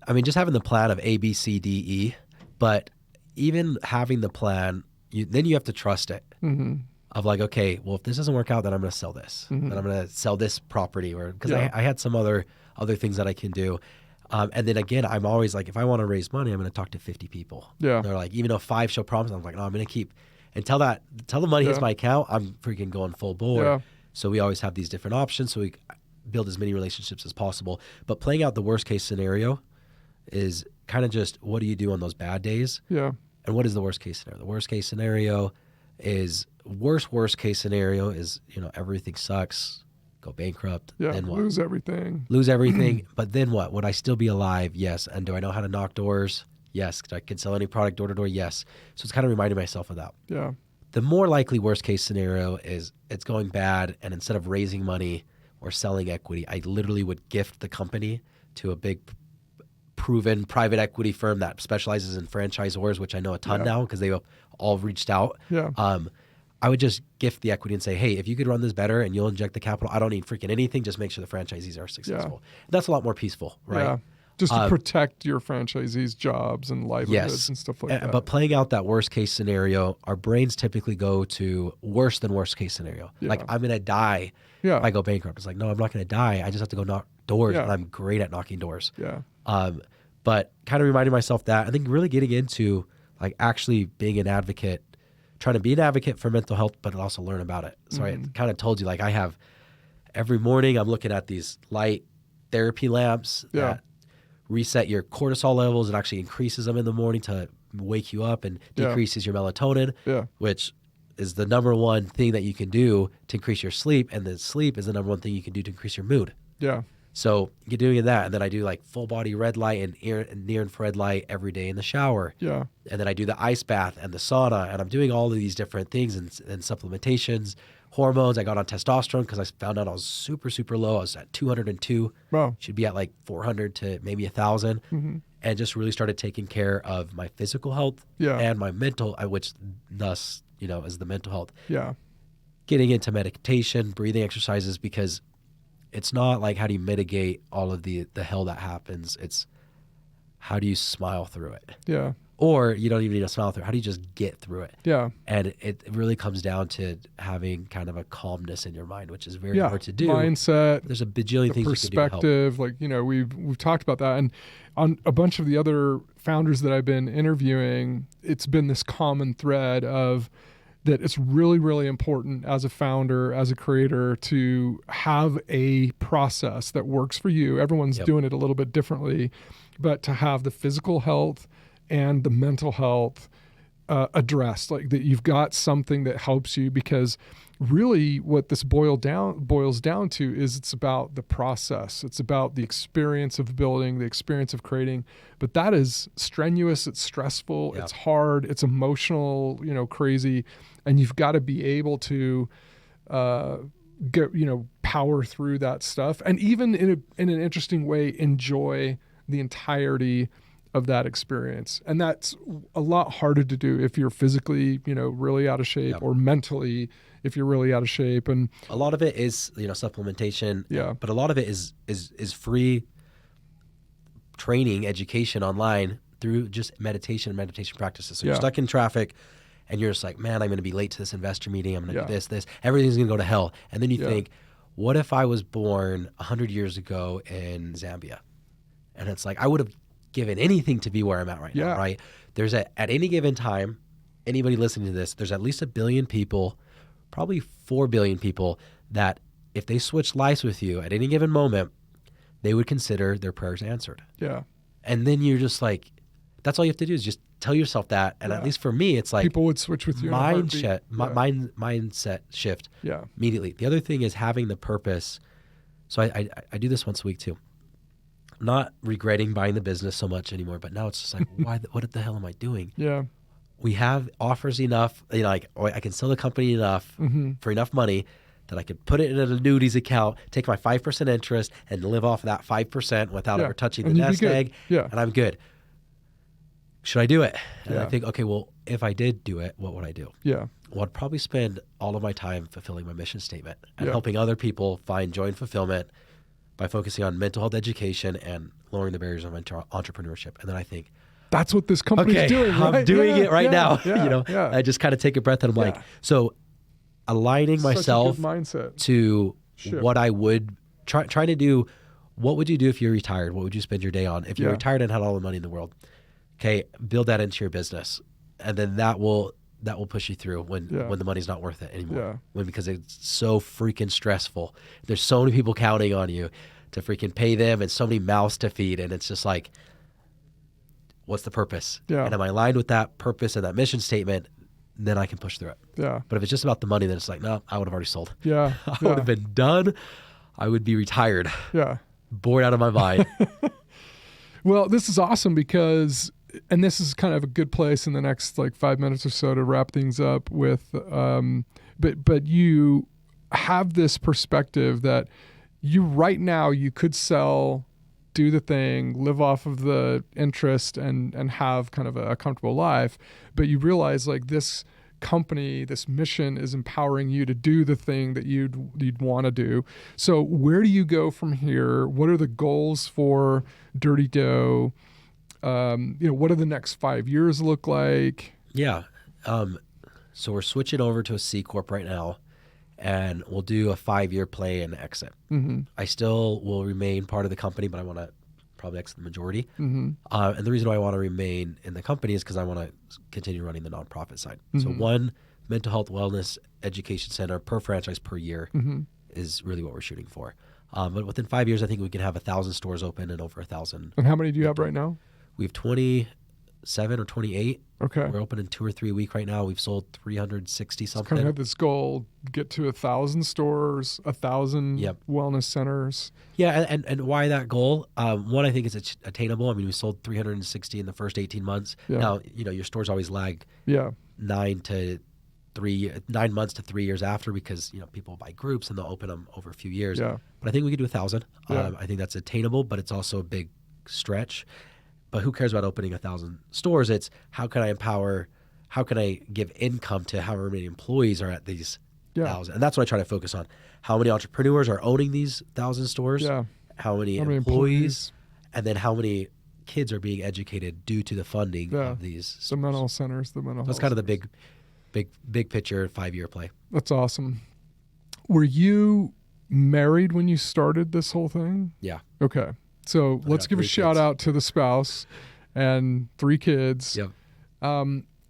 B: I mean, just having the plan of A, B, C, D, E, but even having the plan, then you have to trust it. Mm-hmm. Of like, okay, well, if this doesn't work out, then I'm going to sell this. Mm-hmm. Then I'm going to sell this property because I had some other things that I can do. And then again, I'm always like, if I want to raise money, I'm going to talk to 50 people. Yeah. They're like, even though 5 show promise, I'm like, no, I'm going to keep until the money hits my account. I'm freaking going full bore. Yeah. So we always have these different options. So we build as many relationships as possible. But playing out the worst case scenario is kind of just what do you do on those bad days? Yeah. And what is the worst case scenario? The worst case scenario is worst case scenario is everything sucks. go bankrupt.
A: Yeah.
B: Then what?
A: Lose everything.
B: Lose everything. But then what? Would I still be alive? Yes. And do I know how to knock doors? Yes. I can sell any product door to door? Yes. So it's kind of reminding myself of that.
A: Yeah.
B: The more likely worst case scenario is it's going bad, and instead of raising money or selling equity, I literally would gift the company to a big proven private equity firm that specializes in franchisors, which I know a ton now because they all reached out.
A: Yeah.
B: I would just gift the equity and say, hey, if you could run this better and you'll inject the capital, I don't need freaking anything. Just make sure the franchisees are successful. That's a lot more peaceful, right?
A: Yeah. Just to protect your franchisees' jobs and livelihoods and stuff like that.
B: But playing out that worst case scenario, our brains typically go to worse than worst case scenario.
A: Yeah.
B: Like, I'm going to die if I go bankrupt. It's like, no, I'm not going to die. I just have to go knock doors, and I'm great at knocking doors.
A: Yeah.
B: But kind of reminding myself that, I think really getting into like actually being an advocate, trying to be an advocate for mental health, but also learn about it. So I kind of told you, like, I have every morning I'm looking at these light therapy lamps that reset your cortisol levels. It actually increases them in the morning to wake you up and decreases your melatonin, which is the number one thing that you can do to increase your sleep. And then sleep is the number one thing you can do to increase your mood.
A: Yeah.
B: So you're doing that. And then I do like full body red light and near infrared light every day in the shower.
A: Yeah.
B: And then I do the ice bath and the sauna, and I'm doing all of these different things and supplementations, hormones. I got on testosterone because I found out I was super, super low. I was at 202.
A: Wow.
B: Should be at like 400 to maybe 1,000. And just really started taking care of my physical health and my mental, which thus, is the mental health.
A: Yeah.
B: Getting into meditation, breathing exercises, because it's not like how do you mitigate all of the hell that happens. It's how do you smile through it?
A: Yeah.
B: Or you don't even need to smile through it. How do you just get through it?
A: Yeah.
B: And it really comes down to having kind of a calmness in your mind, which is very hard to do.
A: Mindset.
B: There's a bajillion things
A: perspective. You can do to help. Like, we've talked about that. And on a bunch of the other founders that I've been interviewing, it's been this common thread of that it's really, really important as a founder, as a creator, to have a process that works for you. Everyone's doing it a little bit differently, but to have the physical health and the mental health addressed, like that you've got something that helps you, because really what this boils down to is it's about the process. It's about the experience of building, the experience of creating, but that is strenuous. It's stressful. It's hard. It's emotional, crazy. And you've got to be able to power through that stuff. And even in an interesting way, enjoy the entirety of that experience. And that's a lot harder to do if you're physically, really out of shape, or mentally if you're really out of shape. And
B: a lot of it is, supplementation.
A: Yeah.
B: But a lot of it is free training, education online through just meditation and meditation practices. So you're stuck in traffic and you're just like, man, I'm going to be late to this investor meeting. I'm going to do this. Everything's going to go to hell. And then you think, what if I was born 100 years ago in Zambia? And it's like, I would have given anything to be where I'm at right now, right? There's at any given time, anybody listening to this, there's at least 1 billion people, probably 4 billion people, that if they switch lives with you at any given moment, they would consider their prayers answered.
A: Yeah.
B: And then you're just like, that's all you have to do is just tell yourself that. And at least for me, it's like
A: people would switch with you.
B: Mindset shift immediately. The other thing is having the purpose. So I do this once a week too. I'm not regretting buying the business so much anymore, but now it's just like, what the hell am I doing?
A: Yeah.
B: We have offers enough, like I can sell the company enough for enough money that I could put it in an annuities account, take my 5% interest, and live off of that 5% without ever touching the nest egg, and I'm good. Should I do it? And I think, okay, well, if I did do it, what would I do?
A: Yeah.
B: Well, I'd probably spend all of my time fulfilling my mission statement and helping other people find joy and fulfillment by focusing on mental health education and lowering the barriers of entrepreneurship. And then I think,
A: that's what this company's doing, right?
B: I'm doing it right now. I just kind of take a breath and I'm like, so aligning myself to what I would trying to do. What would you do if you're retired? What would you spend your day on? If you're retired and had all the money in the world, okay, build that into your business. And then that will push you through when the money's not worth it anymore. Because it's so freaking stressful. There's so many people counting on you to freaking pay them and so many mouths to feed. And it's just like, what's the purpose? And am I aligned with that purpose and that mission statement? Then I can push through it. But if it's just about the money, then it's like, no, I would have already sold. I would have been done. I would be retired.
A: Yeah.
B: Bored out of my mind.
A: Well, this is awesome because, and this is kind of a good place in the next like 5 minutes or so to wrap things up with, but you have this perspective that you right now you could sell, do the thing, live off of the interest and have kind of a comfortable life, but you realize like this company, this mission is empowering you to do the thing that you'd want to do. So where do you go from here? What are the goals for Dirty Dough? What do the next 5 years look like?
B: Yeah. So we're switching over to a C Corp right now, and we'll do a 5-year play and exit.
A: Mm-hmm.
B: I still will remain part of the company, but I want to probably exit the majority.
A: Mm-hmm.
B: And the reason why I want to remain in the company is because I want to continue running the nonprofit side.
A: Mm-hmm.
B: So one mental health wellness education center per franchise per year
A: Mm-hmm.
B: is really what we're shooting for. But within 5 years, I think we can have 1,000 stores open and over 1,000.
A: And how many do you have right now?
B: We have 27 or 28.
A: Okay.
B: We're open in 2 or 3 a week right now. We've sold 360 something.
A: Kind of have this goal, get to 1,000 stores, 1,000
B: Yep.
A: wellness centers.
B: Yeah, and why that goal? One, I think it's attainable. I mean, we sold 360 in the first 18 months.
A: Yeah.
B: Now, your stores always lag
A: Yeah.
B: 9 months to 3 years after because, people buy groups and they'll open them over a few years.
A: Yeah.
B: But I think we could do 1,000.
A: Yeah.
B: I think that's attainable, but it's also a big stretch. But who cares about opening 1,000 stores? It's how can I empower, how can I give income to however many employees are at these 1,000? And that's what I try to focus on. How many entrepreneurs are owning these 1,000 stores?
A: Yeah.
B: How many employees? And then how many kids are being educated due to the funding of these stores?
A: The mental centers, the mental health.
B: That's kind of the big picture 5-year play.
A: That's awesome. Were you married when you started this whole thing?
B: Yeah.
A: Okay. So let's give a shout out to the spouse and 3 kids.
B: Yep.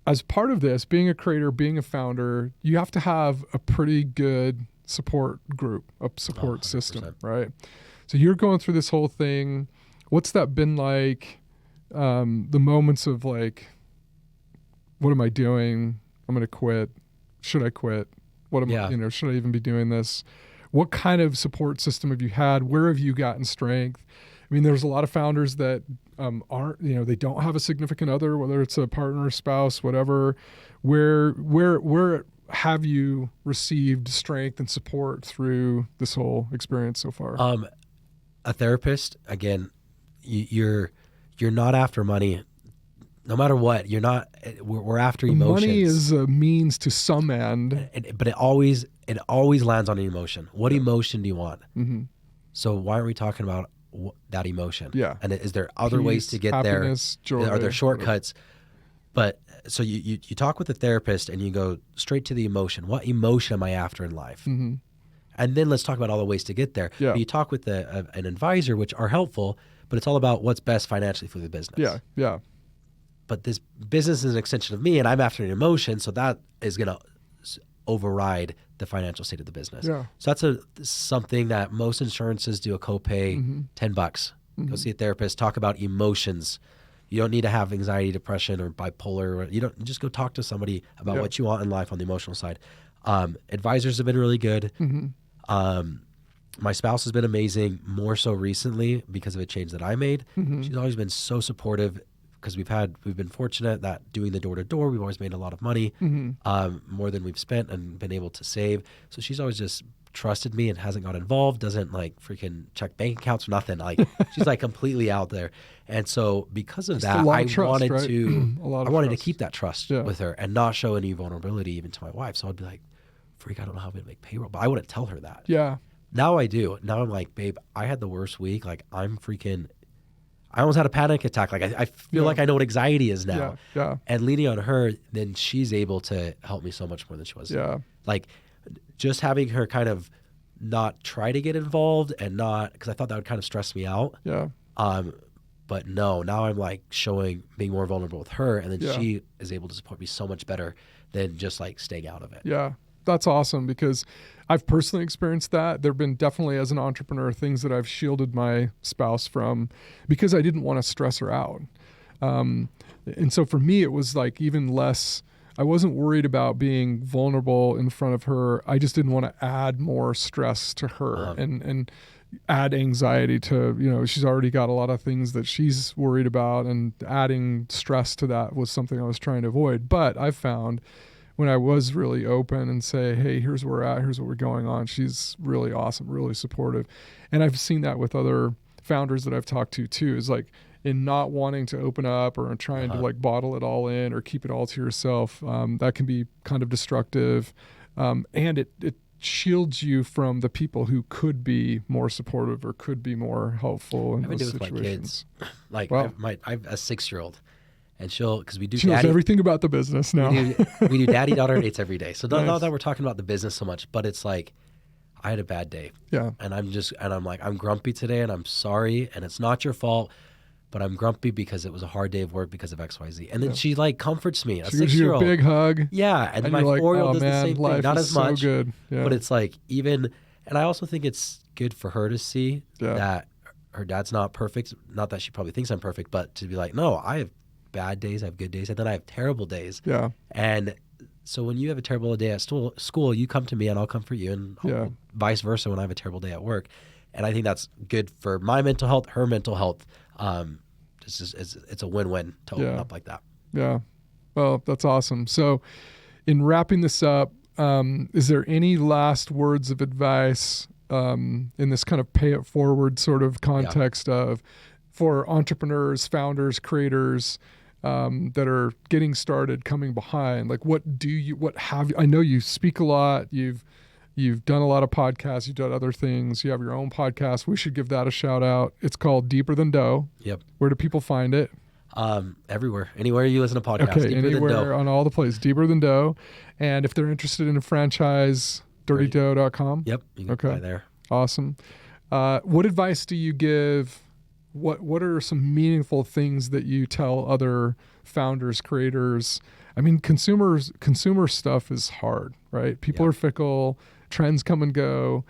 A: As part of this, being a creator, being a founder, you have to have a pretty good support group, a support system, right? So you're going through this whole thing. What's that been like? The moments of like, what am I doing? I'm going to quit. Should I quit? What am I, should I even be doing this? What kind of support system have you had? Where have you gotten strength? I mean, there's a lot of founders that aren't, they don't have a significant other, whether it's a partner, spouse, whatever. Where have you received strength and support through this whole experience so far?
B: A therapist, again, you're not after money. No matter what, you're not. We're after emotions.
A: Money is a means to some end,
B: but it always lands on an emotion. What emotion do you want?
A: Mm-hmm.
B: So why aren't we talking about that emotion?
A: Yeah.
B: And is there other ways to get
A: happiness,
B: there?
A: Joy,
B: are there shortcuts? But so you talk with the therapist and you go straight to the emotion. What emotion am I after in life?
A: Mm-hmm.
B: And then let's talk about all the ways to get there.
A: Yeah.
B: But you talk with an advisor, which are helpful, but it's all about what's best financially for the business.
A: Yeah. Yeah.
B: But this business is an extension of me, and I'm after an emotion, so that is going to override the financial state of the business.
A: Yeah.
B: So that's something that most insurances do a copay,
A: Mm-hmm.
B: $10.
A: Mm-hmm.
B: Go see a therapist, talk about emotions. You don't need to have anxiety, depression, or bipolar. You just go talk to somebody about what you want in life on the emotional side. Advisors have been really good.
A: Mm-hmm.
B: My spouse has been amazing, more so recently because of a change that I made.
A: Mm-hmm.
B: She's always been so supportive because we've been fortunate that doing the door-to-door, we've always made a lot of money, more than we've spent and been able to save. So she's always just trusted me and hasn't got involved, doesn't like freaking check bank accounts or nothing. Like she's like completely out there. And so because of that, I wanted to keep that trust with her and not show any vulnerability even to my wife. So I'd be like, freak, I don't know how I'm gonna make payroll, but I wouldn't tell her that.
A: Yeah.
B: Now I do. Now I'm like, babe, I had the worst week. Like I almost had a panic attack. Like I feel like I know what anxiety is now.
A: Yeah.
B: And leaning on her, then she's able to help me so much more than she was.
A: Yeah.
B: Like just having her kind of not try to get involved and not, because I thought that would kind of stress me out.
A: Yeah.
B: But no, now I'm like being more vulnerable with her, and then she is able to support me so much better than just like staying out of it.
A: Yeah. That's awesome because I've personally experienced that. There have been definitely as an entrepreneur things that I've shielded my spouse from because I didn't want to stress her out. And so for me, it was like even less I wasn't worried about being vulnerable in front of her. I just didn't want to add more stress to her and add anxiety to, she's already got a lot of things that she's worried about, and adding stress to that was something I was trying to avoid. But I found when I was really open and say, hey, here's where we're at, here's what we're going on, she's really awesome, really supportive. And I've seen that with other founders that I've talked to too, is like in not wanting to open up or trying to like bottle it all in or keep it all to yourself. That can be kind of destructive. And it shields you from the people who could be more supportive or could be more helpful in those situations.
B: Like wow. I have a 6-year-old, and because we do
A: she knows everything about the business now.
B: We do daddy-daughter dates every day. So not that we're talking about the business so much, but it's like, I had a bad day. Yeah. And I'm like, I'm grumpy today and I'm sorry. And it's not your fault, but I'm grumpy because it was a hard day of work because of XYZ. And then she like comforts me.
A: She gives you a big hug.
B: Yeah. And my 4-year-old does the same thing. Not as much,
A: so good. Yeah.
B: But it's like and I also think it's good for her to see that her dad's not perfect. Not that she probably thinks I'm perfect, but to be like, no, I have bad days, I have good days, and then I have terrible days. Yeah. And so when you have a terrible day at school, you come to me and I'll comfort you, and vice versa when I have a terrible day at work. And I think that's good for my mental health, her mental health. It's a win-win to open up like that. Yeah. Well, that's awesome. So in wrapping this up, is there any last words of advice in this kind of pay it forward sort of context of for entrepreneurs, founders, creators, that are getting started, coming behind? Like, I know you speak a lot, you've done a lot of podcasts, you've done other things, you have your own podcast. We should give that a shout out. It's called Deeper Than Dough. Yep. Where do people find it? Everywhere, anywhere you listen to podcasts. Okay, Deeper anywhere Than Dough. On all the places, Deeper Than Dough. And if they're interested in a franchise, dirtydough.com. Yep, you can apply there. Awesome. What advice do you give? What are some meaningful things that you tell other founders, creators? I mean, consumer stuff is hard, right? People are fickle, trends come and go.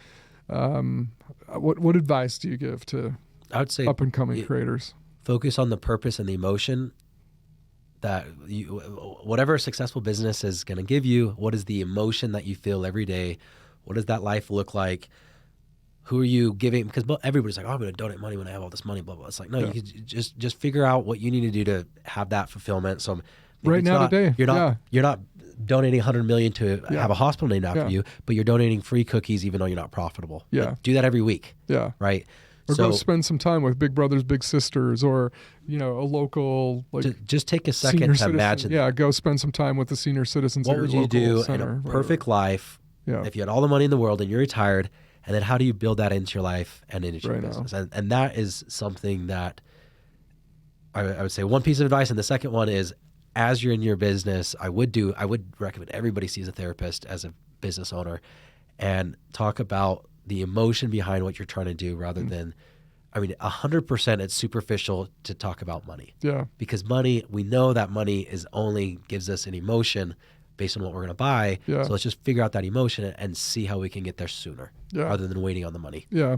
B: What advice do you give to up and coming creators? Focus on the purpose and the emotion that whatever a successful business is going to give you. What is the emotion that you feel every day? What does that life look like? Who are you giving? Because everybody's like, oh, I'm going to donate money when I have all this money, blah, blah. It's like, no, you could just figure out what you need to do to have that fulfillment. So right now today, you're not donating $100 million to have a hospital named after you, but you're donating free cookies even though you're not profitable. Yeah. Like, do that every week. Yeah. Right. Or go spend some time with Big Brothers, Big Sisters, or, a local, just take a second to imagine. Yeah. Go spend some time with the senior citizens. What would you do in a perfect life if you had all the money in the world and you're retired? And then how do you build that into your life and into your business? And that is something that I would say one piece of advice. And the second one is, as you're in your business, I would recommend everybody sees a therapist as a business owner and talk about the emotion behind what you're trying to do rather than, 100% it's superficial to talk about money. Yeah. Because money, we know that money only gives us an emotion based on what we're going to buy. Yeah. So let's just figure out that emotion and see how we can get there sooner rather than waiting on the money. Yeah.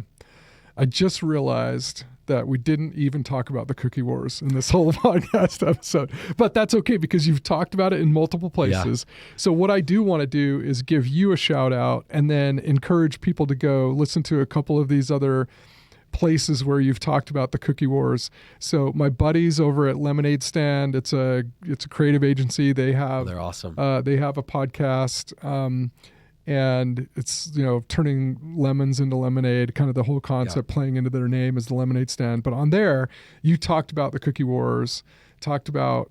B: I just realized that we didn't even talk about the cookie wars in this whole podcast episode, but that's okay because you've talked about it in multiple places. Yeah. So what I do want to do is give you a shout out and then encourage people to go listen to a couple of these other places where you've talked about the cookie wars. So my buddies over at Lemonade Stand, it's a creative agency. They have they're awesome. They have a podcast, and it's turning lemons into lemonade. Kind of the whole concept playing into their name is the Lemonade Stand. But on there, you talked about the cookie wars. Talked about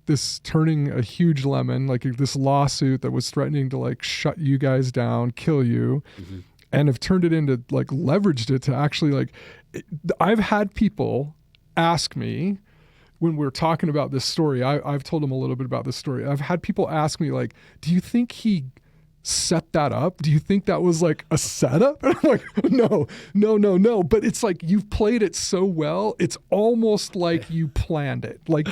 B: this turning a huge lemon, like this lawsuit that was threatening to shut you guys down, kill you. Mm-hmm. And have turned it into leveraged it to actually I've had people ask me when we're talking about this story, I've told them a little bit about this story. I've had people ask me do you think he set that up? Do you think that was a setup? And I'm like, no. But it's you've played it so well. It's almost like you planned it. You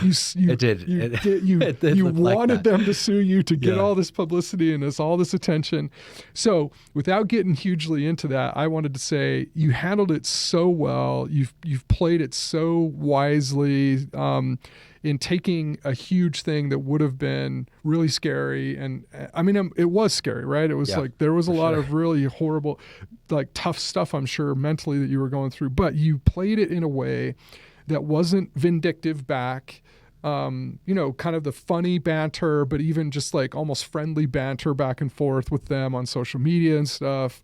B: wanted them to sue you to get all this publicity and all this attention. So without getting hugely into that, I wanted to say you handled it so well. You've played it so wisely.
A: in taking a huge thing that would have been really scary. And I mean, it was scary, right? It was like, there was a lot of really horrible, like tough stuff, I'm sure, mentally that you were going through, but you played it in a way that wasn't vindictive back. You know, kind of the funny banter, but even just like almost friendly banter back and forth with them on social media and stuff.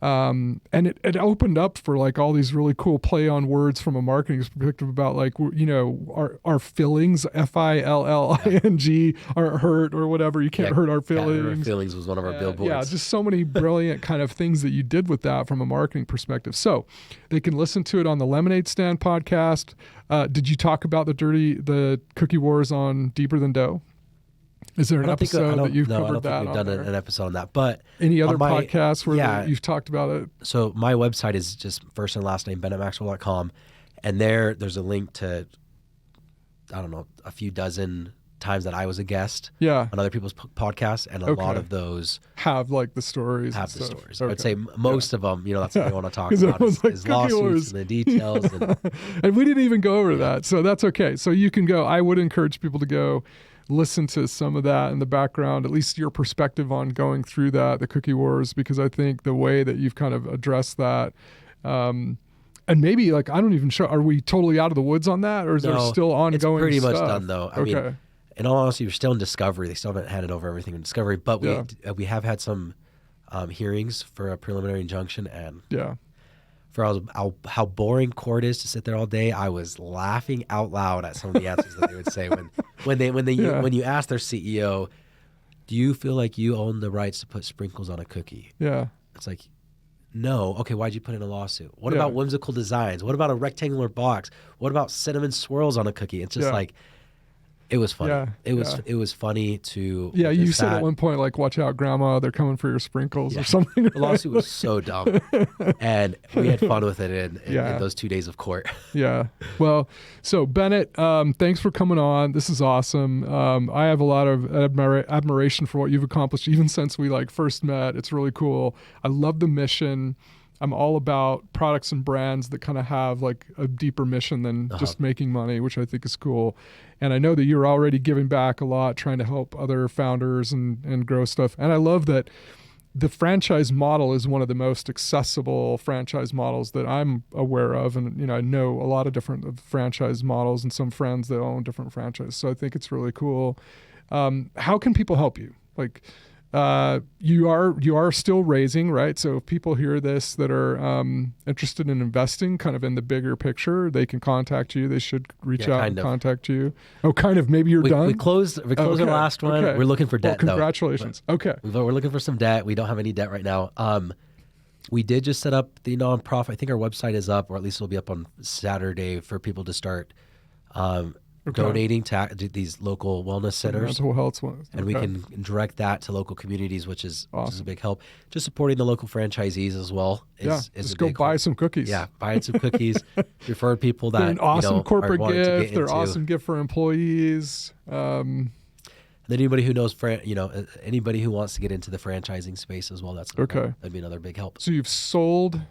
A: And it opened up for like all these really cool play on words from a marketing perspective about like, you know, our feelings, FILLING, are hurt or whatever. You can't hurt our feelings.
B: Can't hurt our feelings was one of our billboards.
A: Yeah, just so many brilliant kind of things that you did with that from a marketing perspective. So they can listen to it on the Lemonade Stand podcast. Did you talk about the cookie wars on Deeper Than Dough? Is there an episode that you've covered that?
B: No, I don't think we've done an episode on that. But
A: any other podcasts where you've talked about it?
B: So my website is just first and last name, BennettMaxwell.com. And there's a link to, I don't know, a few dozen times that I was a guest on other people's podcasts. And a lot of those
A: have like the stories.
B: Have the stories. I would say most of them, you know, that's what they want to talk about is lawsuits and the details.
A: And we didn't even go over that. So that's okay. So you can go. I would encourage people to go listen to some of that in the background, at least your perspective on going through that, the cookie wars, because I think the way that you've kind of addressed that, and maybe like, I don't even sure, are we totally out of the woods on that, or is there still ongoing stuff?
B: It's pretty much done though. I mean, in all honesty, you're still in discovery. They still haven't handed over everything in discovery, but we have had some hearings for a preliminary injunction, and for how boring court is to sit there all day, I was laughing out loud at some of the answers that they would say when you ask their CEO, do you feel like you own the rights to put sprinkles on a cookie?
A: Yeah.
B: It's like, no. Okay, why'd you put in a lawsuit? What about whimsical designs? What about a rectangular box? What about cinnamon swirls on a cookie? It's just like, it was funny. It was funny to
A: you said at one point, like, watch out, grandma, they're coming for your sprinkles or something.
B: The lawsuit was so dumb. And we had fun with it in those 2 days of court.
A: Yeah. Well, so Bennett, thanks for coming on. This is awesome. I have a lot of admiration for what you've accomplished, even since we like first met. It's really cool. I love the mission. I'm all about products and brands that kind of have like a deeper mission than just making money, which I think is cool. And I know that you're already giving back a lot, trying to help other founders and grow stuff. And I love that the franchise model is one of the most accessible franchise models that I'm aware of. And, you know, I know a lot of different franchise models and some friends that own different franchises. So I think it's really cool. How can people help you? Like, you are still raising, right? So if people hear this that are interested in investing kind of in the bigger picture, they can contact you. They should reach out and contact you. Oh, kind of. Maybe you're done?
B: We closed our last one. We're looking for debt,
A: congratulations.
B: Though.
A: Okay.
B: We're looking for some debt. We don't have any debt right now. We did just set up the nonprofit. I think our website is up, or at least it'll be up on Saturday for people to start donating to these local wellness centers,
A: mental health ones,
B: and we can direct that to local communities, which is a big help. Just supporting the local franchisees as well.
A: Just go buy some cookies.
B: Yeah, buying some cookies. Refer people that
A: they're an awesome corporate gift. They're
B: into.
A: Awesome gift for employees.
B: And anybody who knows, anybody who wants to get into the franchising space as well. That'd be another big help.
A: So you've sold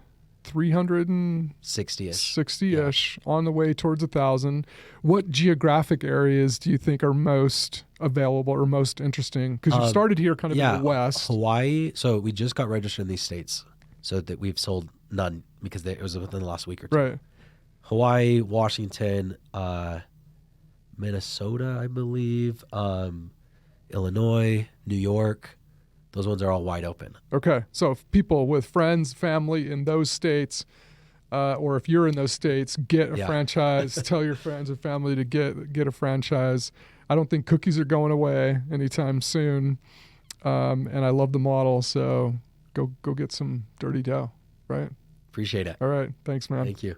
A: 360-ish on the way towards 1,000. What geographic areas do you think are most available or most interesting? Because you started here kind of in the West.
B: Hawaii. So we just got registered in these states, so that we've sold none because it was within the last week or two.
A: Right.
B: Hawaii, Washington, Minnesota, I believe, Illinois, New York. Those ones are all wide open.
A: Okay. So if people with friends, family in those states, or if you're in those states, get a franchise. Tell your friends and family to get a franchise. I don't think cookies are going away anytime soon. And I love the model. So go get some dirty dough, right?
B: Appreciate it.
A: All right. Thanks, man.
B: Thank you.